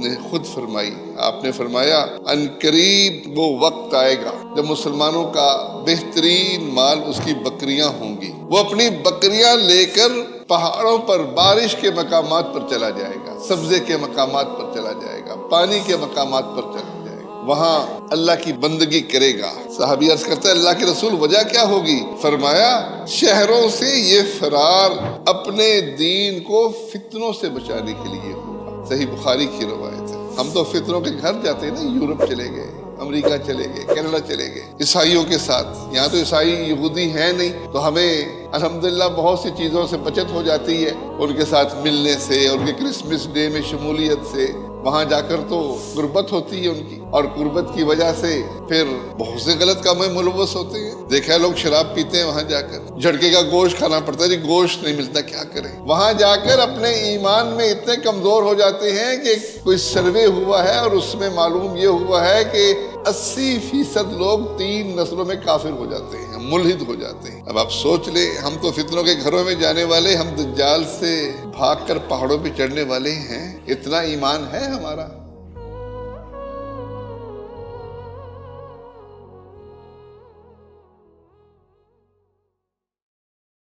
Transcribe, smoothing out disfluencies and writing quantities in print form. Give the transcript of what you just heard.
نے خود فرمائی، آپ نے فرمایا ان قریب وہ وقت آئے گا جب مسلمانوں کا بہترین مال اس کی بکریاں ہوں گی، وہ اپنی بکریاں لے کر پہاڑوں پر بارش کے مقامات پر چلا جائے گا، سبزے کے مقامات پر چلا جائے گا، پانی کے مقامات پر چلا جائے گا، وہاں اللہ کی بندگی کرے گا۔ صحابی عرض کرتا ہے اللہ کے رسول وجہ کیا ہوگی؟ فرمایا شہروں سے یہ فرار اپنے دین کو فتنوں سے بچانے کے لیے ہوگا۔ صحیح بخاری کی روایت ہے۔ ہم تو فتنوں کے گھر جاتے ہیں نا، یورپ چلے گئے، امریکہ چلے گئے، کینیڈا چلے گئے عیسائیوں کے ساتھ، یہاں تو عیسائی یہودی ہیں نہیں، تو ہمیں الحمدللہ بہت سی چیزوں سے بچت ہو جاتی ہے، ان کے ساتھ ملنے سے، ان کے کرسمس ڈے میں شمولیت سے۔ وہاں جا کر تو غربت ہوتی ہے ان کی، اور غربت کی وجہ سے پھر بہت سے غلط کاموں میں ملوث ہوتے ہیں۔ دیکھا ہے لوگ شراب پیتے ہیں وہاں جا کر، جھٹکے کا گوشت کھانا پڑتا ہے، جی گوشت نہیں ملتا کیا کریں۔ وہاں جا کر اپنے ایمان میں اتنے کمزور ہو جاتے ہیں کہ کوئی سروے ہوا ہے اور اس میں معلوم یہ ہوا ہے کہ 80% لوگ 3 نسلوں میں کافر ہو جاتے ہیں، ملحد ہو جاتے ہیں۔ اب آپ سوچ لیں، ہم تو فتنوں کے گھروں میں جانے والے، ہم دجال سے بھاگ کر پہاڑوں پہ چڑھنے والے ہیں، اتنا ایمان ہے ہمارا؟